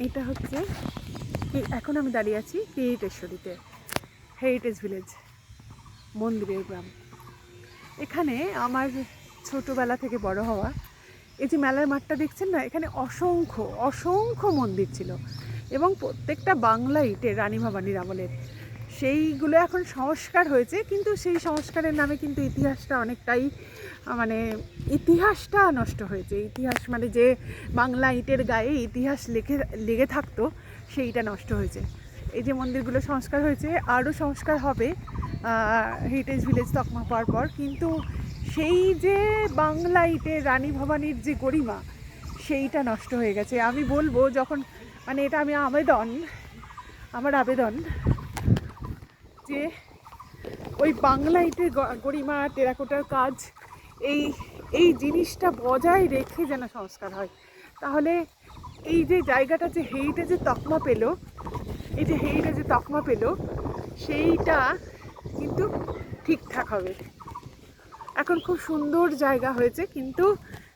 এটা হচ্ছে এখন আমি দাঁড়িয়ে আছি কিরিটেশ্বরীতে, হেরিটেজ ভিলেজ, মন্দিরের গ্রাম। এখানে আমার ছোটোবেলা থেকে বড় হওয়া, এই যে মেলার মাঠটা দেখছেন না, এখানে অসংখ্য অসংখ্য মন্দির ছিল এবং প্রত্যেকটা বাংলা ইটের, রানী ভবানীর আমলের। সেইগুলো এখন সংস্কার হয়েছে, কিন্তু সেই সংস্কারের নামে কিন্তু ইতিহাসটা অনেকটাই মানে ইতিহাসটা নষ্ট হয়েছে। ইতিহাস মানে যে বাংলা ইটের গায়ে ইতিহাস লেগে থাকতো, সেইটা নষ্ট হয়েছে। এই যে মন্দিরগুলো সংস্কার হয়েছে, আরও সংস্কার হবে হেরিটেজ ভিলেজ তকমা পাওয়ার পর, কিন্তু সেই যে বাংলা ইটের রানী ভবানীর যে গরিমা, সেইটা নষ্ট হয়ে গেছে। আমি বলবো যখন মানে এটা আমি আমার আবেদন যে ওই বাংলা ইটের গরিমা, টেরাকোটার কাজ, এই এই জিনিসটা বজায় রেখে যেন সংস্কার হয়। তাহলে এই যে জায়গাটা যে হেরিটেজের তকমা পেল, এই যে হেরিটেজের তকমা পেল, সেইটা কিন্তু ঠিকঠাক হবে। এখন খুব সুন্দর জায়গা হয়েছে, কিন্তু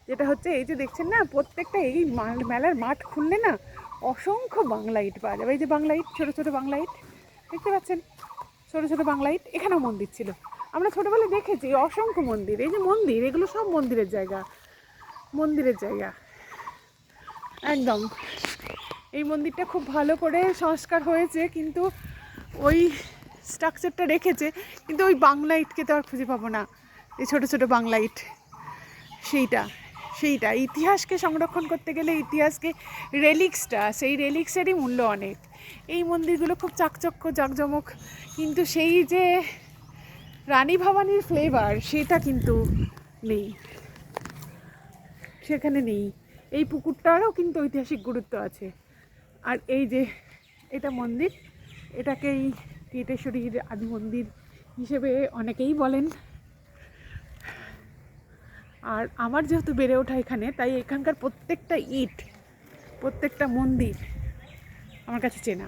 যেটা হচ্ছে এই যে দেখছেন না, প্রত্যেকটা এই মেলার মাঠ খুললে না অসংখ্য বাংলা ইট পাওয়া যাবে। এই যে বাংলা ইট, ছোটো ছোটো বাংলা ইট দেখতে পাচ্ছেন, ছোটো ছোটো বাংলা ইট। এখানেও মন্দির ছিল, আমরা ছোটোবেলায় দেখেছি অসংখ্য মন্দির। এই যে মন্দির, এগুলো সব মন্দিরের জায়গা, মন্দিরের জায়গা একদম। এই মন্দিরটা খুব ভালো করে সংস্কার হয়েছে, কিন্তু ওই স্ট্রাকচারটা রেখেছে, কিন্তু ওই বাংলা ইটকে তো আর খুঁজে পাবো না, এই ছোটো ছোটো বাংলা ইট। সেইটা ইতিহাসকে সংরক্ষণ করতে গেলে ইতিহাসকে রেলিক্সটা, সেই রেলিক্সেরই মূল্য অনেক। এই মন্দিরগুলো খুব চাকচক্য জাঁকজমক, কিন্তু সেই যে রানী ভবানীর ফ্লেভার সেটা কিন্তু নেই, সেখানে নেই। এই পুকুরটারও কিন্তু ঐতিহাসিক গুরুত্ব আছে। আর এই যে এটা মন্দির, এটাকেই কিরিটেশ্বরীর আদি মন্দির হিসেবে অনেকেই বলেন। আর আমার যেহেতু বেড়ে ওঠা এখানে, তাই এখানকার প্রত্যেকটা ইট, প্রত্যেকটা মন্দির আমার কাছে চেনা।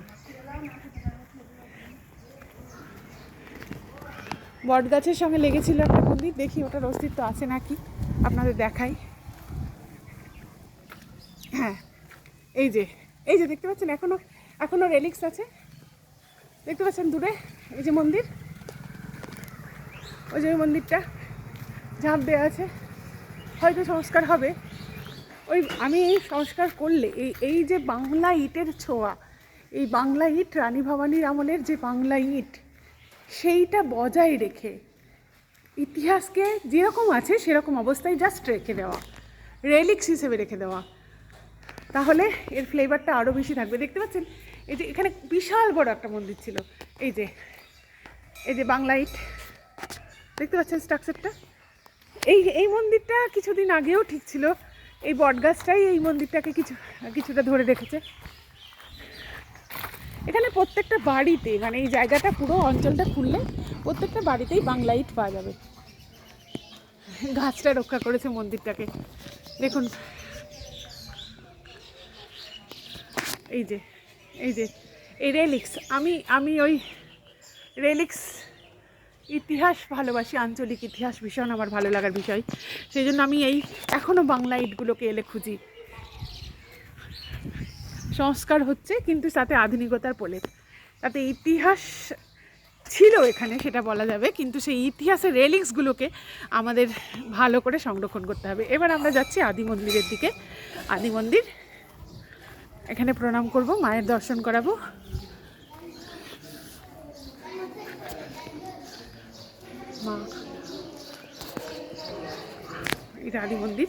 বট গাছের সঙ্গে লেগেছিল একটা মন্দির, দেখি ওটার অস্তিত্ব আছে নাকি, আপনাদের দেখাই। হ্যাঁ, এই যে দেখতে পাচ্ছেন, এখনো রেলিক্স আছে, দেখতে পাচ্ছেন দূরে এই যে মন্দির, ওই যে মন্দিরটা ঝাঁপ দেওয়া আছে, হয়তো সংস্কার হবে। ওই আমি এই সংস্কার করলে এই যে বাংলা ইটের ছোঁয়া, এই বাংলা ইট, রানী ভবানীর আমলের যে বাংলা ইট, সেইটা বজায় রেখে ইতিহাসকে যেরকম আছে সেরকম অবস্থায় জাস্ট রেখে দেওয়া, রেলিক্স হিসেবে রেখে দেওয়া, তাহলে এর ফ্লেভারটা আরও বেশি থাকবে। দেখতে পাচ্ছেন এই যে এখানে বিশাল বড় একটা মন্দির ছিল, এই যে বাংলা ইট, দেখতে পাচ্ছেন স্ট্রাকচারটা। এই মন্দিরটা কিছুদিন আগেও ঠিক ছিল, এই বটগাছটাই এই মন্দিরটাকে কিছুটা ধরে রেখেছে। এখানে প্রত্যেকটা বাড়িতে, মানে এই জায়গাটা পুরো অঞ্চলটা খুললে প্রত্যেকটা বাড়িতেই বাংলা ইট পাওয়া যাবে। গাছটা রক্ষা করেছে মন্দিরটাকে, দেখুন। এই যে এই রেলিক্স, আমি ওই রেলিক্স ইতিহাস ভালোবাসি, আঞ্চলিক ইতিহাস ভীষণ আমার ভালো লাগার বিষয়। সেই জন্য আমি এখনও বাংলা ইটগুলোকে এলে খুঁজি। সংস্কার হচ্ছে, কিন্তু তাতে আধুনিকতার প্রলেপ, তাতে ইতিহাস ছিল এখানে সেটা বলা যাবে, কিন্তু সেই ইতিহাসের রেলিক্সগুলোকে আমাদের ভালো করে সংরক্ষণ করতে হবে। এবার আমরা যাচ্ছি আদি মন্দিরের দিকে। আদি মন্দির, এখানে প্রণাম করব, মায়ের দর্শন করাবো। মা, এটা আদি মন্দির।